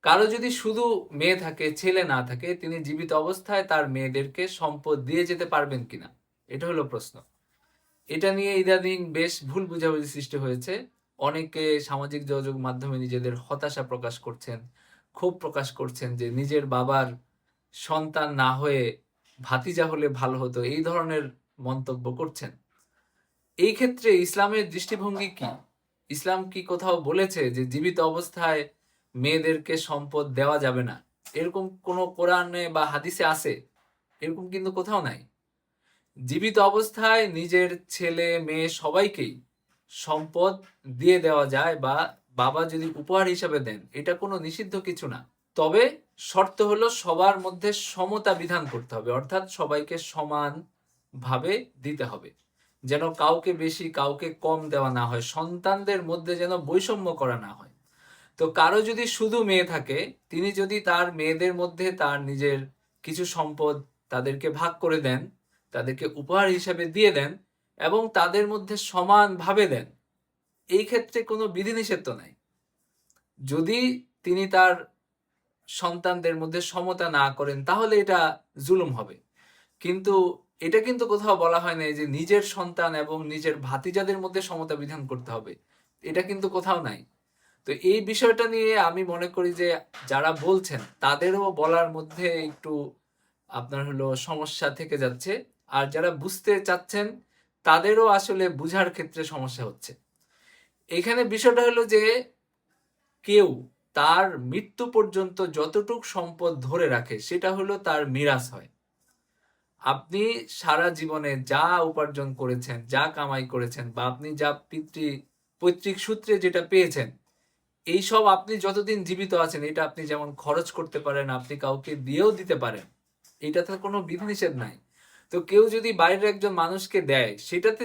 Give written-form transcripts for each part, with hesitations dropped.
কারো যদি শুধু মেয়ে থাকে, ছেলে না থাকে, তিনি জীবিত অবস্থায় তার মেয়েদেরকে সম্পদ দিয়ে যেতে পারবেন কিনা, এটা হলো প্রশ্ন। এটা নিয়ে ইদানিং বেশ ভুল বোঝাবুঝি সৃষ্টি হয়েছে। অনেকে সামাজিক যোগাযোগ মাধ্যমে নিজেদের হতাশা প্রকাশ করছেন, ক্ষোভ প্রকাশ করছেন যে নিজের বাবার সন্তান না হয়ে ভাতিজা হলে ভালো হতো, এই ধরনের মন্তব্য করছেন। এই ক্ষেত্রে ইসলামের দৃষ্টিভঙ্গি কি? ইসলাম কি কোথাও বলেছে যে জীবিত অবস্থায় মেয়েদেরকে সম্পদ দেওয়া যাবে না? এরকম কোনো কোরআনে বা হাদিসে আছে? এরকম কিন্তু কোথাও নাই। জীবিত অবস্থায় নিজের ছেলে মেয়ে সবাইকেই সম্পদ দিয়ে দেওয়া যায়, বা বাবা যদি উপহার হিসাবে দেন, এটা কোনো নিষিদ্ধ কিছু না। তবে শর্ত হলো সবার মধ্যে সমতা বিধান করতে হবে, অর্থাৎ সবাইকে সমান ভাবে দিতে হবে, যেন কাউকে বেশি কাউকে কম দেওয়া না হয়, সন্তানদের মধ্যে যেন বৈষম্য করা না হয়। তো কারো যদি শুধু মেয়ে থাকে, তিনি যদি তার মেয়েদের মধ্যে তার নিজের কিছু সম্পদ তাদেরকে ভাগ করে দেন, তাদেরকে উপহার হিসাবে দিয়ে দেন এবং তাদের মধ্যে সমানভাবে দেন, এই ক্ষেত্রে কোনো বিধিনিষেধ তো নাই। যদি তিনি তার সন্তানদের মধ্যে সমতা না করেন, তাহলে এটা জুলুম হবে। কিন্তু এটা কিন্তু কোথাও বলা হয় নাই যে নিজের সন্তান এবং নিজের ভাতিজাদের মধ্যে সমতা বিধান করতে হবে, এটা কিন্তু কোথাও নাই। তো এই বিষয়টা নিয়ে আমি মনে করি যে যারা বলছেন তাদেরও বলার মধ্যে একটু আপনার হলো সমস্যা থেকে যাচ্ছে, আর যারা বুঝতে চাচ্ছেন তাদেরও আসলে বুঝার ক্ষেত্রে সমস্যা হচ্ছে। এখানে বিষয়টা হলো যে কেউ তার মৃত্যু পর্যন্ত যতটুক সম্পদ ধরে রাখে সেটা হলো তার মিরাস হয়। আপনি সারা জীবনে যা উপার্জন করেছেন, যা কামাই করেছেন, বা আপনি যা পৈতৃক সূত্রে যেটা পেয়েছেন, এইসব আপনি যতদিন জীবিত আছেন এটা আপনি যেমন খরচ করতে পারেন, আপনি কাউকে দিয়েও দিতে পারেন, এটাতে কোনো বিধিনিষেধ নাই। তো কেউ যদি বাইরের একজন মানুষকে দেয়, সেটাতে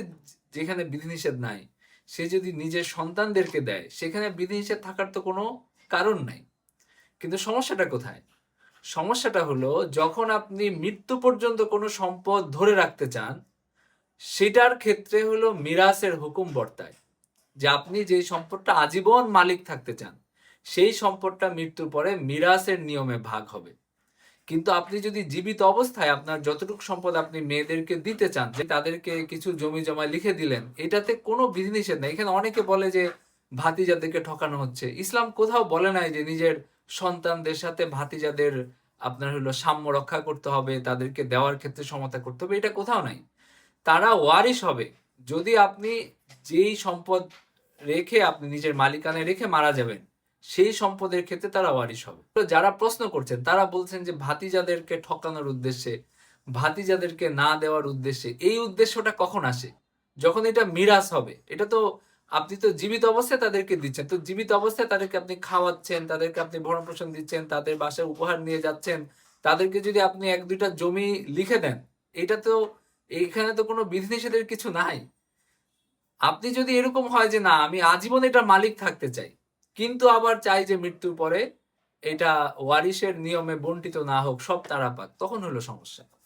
যেখানে বিধিনিষেধ নাই, সে যদি নিজের সন্তানদেরকে দেয়, সেখানে বিধিনিষেধ থাকার তো কোনো কারণ নাই। কিন্তু সমস্যাটা কোথায়? সমস্যাটা হলো যখন আপনি মৃত্যু পর্যন্ত কোনো সম্পদ ধরে রাখতে চান, সেটার ক্ষেত্রে হলো মিরাসের হুকুম বর্তায়, যে আপনি যে সম্পদটা আজীবন মালিক থাকতে চান, সেই সম্পদটা মৃত্যুর পরে মিরাসের নিয়মে ভাগ হবে। কিন্তু আপনি যদি জীবিত অবস্থায় আপনার যতটুকু সম্পদ আপনি মেয়েদেরকে দিতে চান, যে তাদেরকে কিছু জমি জমা লিখে দিলেন, এটাতে কোনো বিধিনিষেধ নেই। এখানে অনেকে বলে যে ভাতিজাদেরকে ঠকানো হচ্ছে। ইসলাম কোথাও বলে নাই যে নিজের সন্তানদের সাথে ভাতিজাদের আপনার হলো সাম্য রক্ষা করতে হবে, তাদেরকে দেওয়ার ক্ষেত্রে সমতা করতে হবে, এটা কোথাও নাই। তারা ওয়ারিশ হবে যদি আপনি যেই সম্পদ রেখে আপনি নিজের মালিকানায় রেখে মারা যাবেন, সেই সম্পদের ক্ষেত্রে তারা ওয়ারিশ হবে। তো যারা প্রশ্ন করছেন তারা বলছেন যে ভাতিজাদেরকে ঠকানোর উদ্দেশ্যে, ভাতিজাদেরকে না দেওয়ার উদ্দেশ্যে, এই উদ্দেশ্যটা কখন আসে? যখন এটা মিরাস হবে। এটা তো আপনি তো জীবিত অবস্থায় তাদেরকে দিচ্ছেন, তো জীবিত অবস্থায় তাদেরকে আপনি খাওয়াচ্ছেন, তাদেরকে আপনি ভরণ পোষণ দিচ্ছেন, তাদের বাসায় উপহার নিয়ে যাচ্ছেন, তাদেরকে যদি আপনি এক দুইটা জমি লিখে দেন, এটা তো, এইখানে তো কোনো বিধিনিষেধের কিছু নাই। আপনি যদি এরকম হয় যে না আমি আজীবন এটা মালিক থাকতে চাই, কিন্তু আবার চাই যে মৃত্যুর পরে এটা ওয়ারিশের নিয়মে বন্টিত না হোক, সব তারা পাক, তখন হলো সমস্যা।